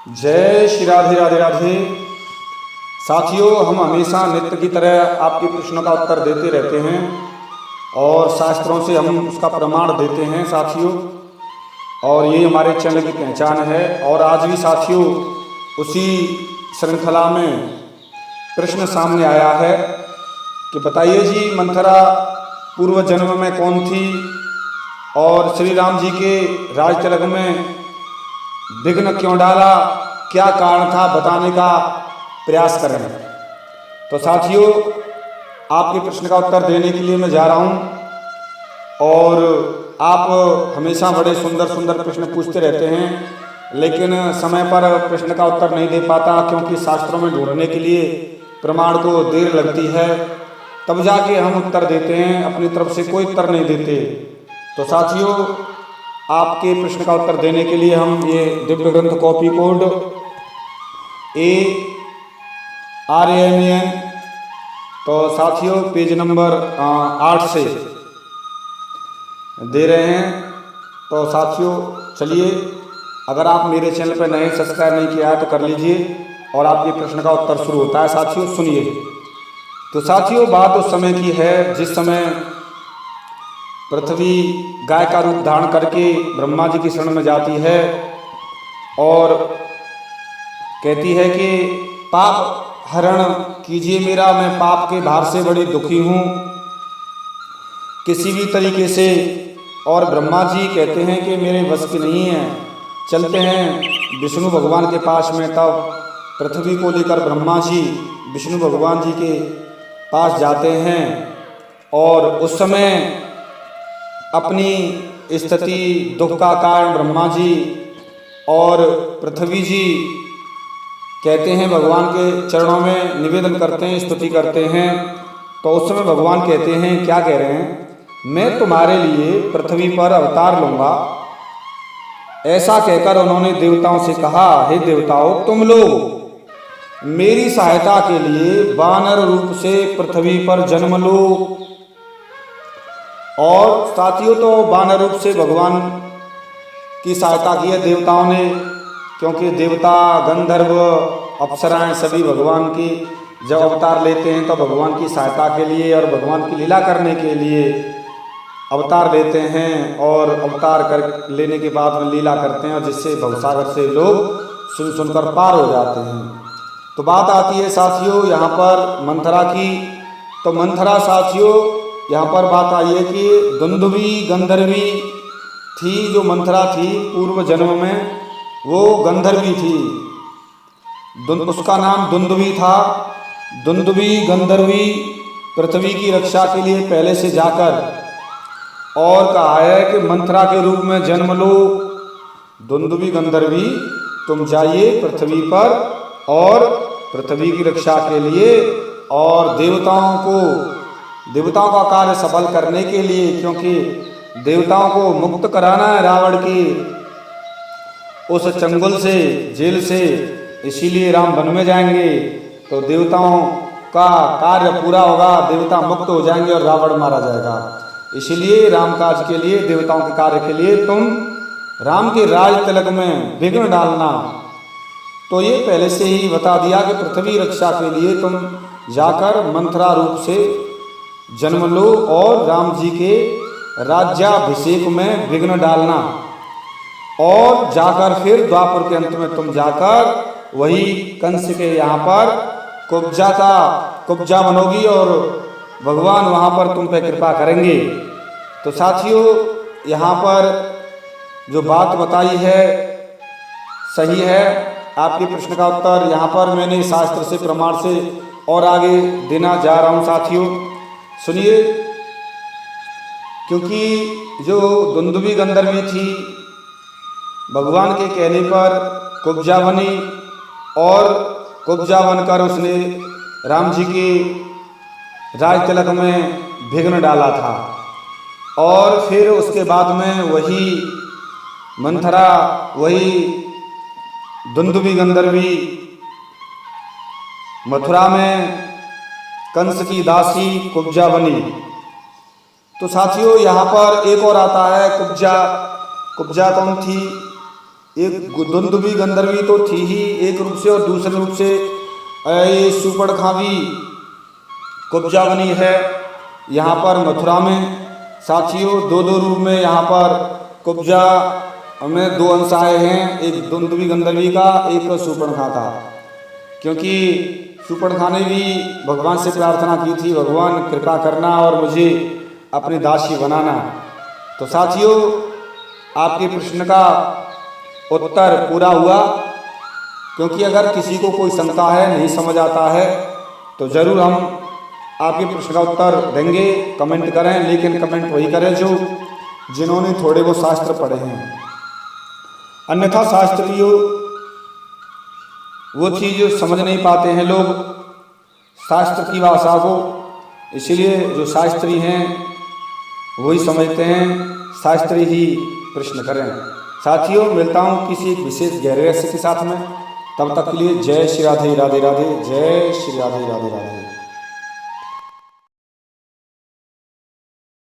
जय श्री राधे राधे राधे। साथियों, हम हमेशा नित्य की तरह आपके प्रश्नों का उत्तर देते रहते हैं और शास्त्रों से हम उसका प्रमाण देते हैं साथियों, और ये हमारे चैनल की पहचान है। और आज भी साथियों उसी श्रृंखला में प्रश्न सामने आया है कि बताइए जी, मंथरा पूर्व जन्म में कौन थी और श्री राम जी के राज तिलक में विघ्न क्यों डाला, क्या कारण था, बताने का प्रयास करें। तो साथियों, आपके प्रश्न का उत्तर देने के लिए मैं जा रहा हूं। और आप हमेशा बड़े सुंदर सुंदर प्रश्न पूछते रहते हैं, लेकिन समय पर प्रश्न का उत्तर नहीं दे पाता, क्योंकि शास्त्रों में ढूंढने के लिए प्रमाण को देर लगती है, तब जाके हम उत्तर देते हैं, अपनी तरफ से कोई उत्तर नहीं देते। तो साथियों, आपके प्रश्न का उत्तर देने के लिए हम ये दिव्य ग्रंथ कॉपी कोड ARMN, तो साथियों पेज नंबर 8 से दे रहे हैं। तो साथियों चलिए, अगर आप मेरे चैनल पर नए सब्सक्राइब नहीं किया है तो कर लीजिए, और आपके प्रश्न का उत्तर शुरू होता है। साथियों सुनिए। तो साथियों, बात उस समय की है जिस समय पृथ्वी गाय का रूप धारण करके ब्रह्मा जी की शरण में जाती है और कहती है कि पाप हरण कीजिए मेरा, मैं पाप के भार से बड़ी दुखी हूँ किसी भी तरीके से। और ब्रह्मा जी कहते हैं कि मेरे बस की नहीं है, चलते हैं विष्णु भगवान के पास में। तब पृथ्वी को लेकर ब्रह्मा जी विष्णु भगवान जी के पास जाते हैं और उस समय अपनी स्थिति दुख का कारण ब्रह्मा जी और पृथ्वी जी कहते हैं, भगवान के चरणों में निवेदन करते हैं, स्तुति करते हैं। तो उस समय भगवान कहते हैं, क्या कह रहे हैं, मैं तुम्हारे लिए पृथ्वी पर अवतार लूंगा। ऐसा कहकर उन्होंने देवताओं से कहा, हे देवताओं, तुम लोग मेरी सहायता के लिए वानर रूप से पृथ्वी पर जन्म लो। और साथियों, तो वानर रूप से भगवान की सहायता की है देवताओं ने, क्योंकि देवता गंधर्व अप्सराएं सभी भगवान की जब अवतार लेते हैं तो भगवान की सहायता के लिए और भगवान की लीला करने के लिए अवतार लेते हैं, और अवतार कर लेने के बाद में लीला करते हैं, और जिससे भवसागर से लोग सुन सुनकर पार हो जाते हैं। तो बात आती है साथियों यहाँ पर मंथरा की। तो मंथरा साथियों, यहाँ पर बात आई है कि दुंदुभी गंधर्वी थी। जो मंथरा थी पूर्व जन्म में वो गंधर्वी थी, उसका नाम दुंदुभी था। दुंदुभी गंधर्वी पृथ्वी की रक्षा के लिए पहले से जाकर और कहा है कि मंथरा के रूप में जन्म लो। दुंदुभी गंधर्वी, तुम जाइए पृथ्वी पर और पृथ्वी की रक्षा के लिए और देवताओं का कार्य सफल करने के लिए, क्योंकि देवताओं को मुक्त कराना है रावण की उस चंगुल से, जेल से, इसीलिए राम वन में जाएंगे। तो देवताओं का कार्य पूरा होगा, देवता मुक्त हो जाएंगे और रावण मारा जाएगा। इसीलिए राम काज के लिए, देवताओं के कार्य के लिए तुम राम के राज तिलक में विघ्न डालना। तो ये पहले से ही बता दिया कि पृथ्वी रक्षा के लिए तुम जाकर मंथरा रूप से जन्म लो और राम जी के राज्याभिषेक में विघ्न डालना, और जाकर फिर द्वापर के अंत में तुम जाकर वही कंस के यहाँ पर कुब्जा बनोगी और भगवान वहाँ पर तुम पे कृपा करेंगे। तो साथियों, यहाँ पर जो बात बताई है सही है। आपके प्रश्न का उत्तर यहाँ पर मैंने शास्त्र से, प्रमाण से और आगे देना जा रहा हूँ साथियों। सुनिए, क्योंकि जो दुंदुभी गंधर्वी थी, भगवान के कहने पर कुब्जा बनी और कुब्जा बनकर उसने राम जी के राज तिलक में विघ्न डाला था। और फिर उसके बाद में वही मंथरा, वही दुंदुभी गंधर्वी मथुरा में कंस की दासी कुब्जा बनी। तो साथियों, यहाँ पर एक और आता है कुब्जा। कुब्जा कौन थी, एक दुंदुभी गंधर्वी तो थी ही एक रूप से, और दूसरे रूप से ये सुपर्णखावी कुब्जा बनी है यहाँ पर मथुरा में। साथियों, दो दो रूप में यहाँ पर कुब्जा में दो अंश आए हैं, एक दुंदुभी गंधर्वी का, एक सुपर्णखा का। क्योंकि सुपर्णखा ने भी भगवान से प्रार्थना की थी, भगवान कृपा करना और मुझे अपनी दासी बनाना। तो साथियों, आपके प्रश्न का उत्तर पूरा हुआ। क्योंकि अगर किसी को कोई शंका है, नहीं समझ आता है, तो ज़रूर हम आपके प्रश्न का उत्तर देंगे। कमेंट करें, लेकिन कमेंट वही करें जिन्होंने थोड़े वो शास्त्र पढ़े हैं। अन्यथा शास्त्रियों वो चीज़ समझ नहीं पाते हैं लोग शास्त्र की भाषा को, इसलिए जो शास्त्री हैं वही समझते हैं, शास्त्री ही प्रश्न करें। साथियों, मिलता हूँ किसी एक विशेष गहरे रहस्य के साथ में। तब तक के लिए जय श्री राधे राधे राधे, जय श्री राधे राधे राधे।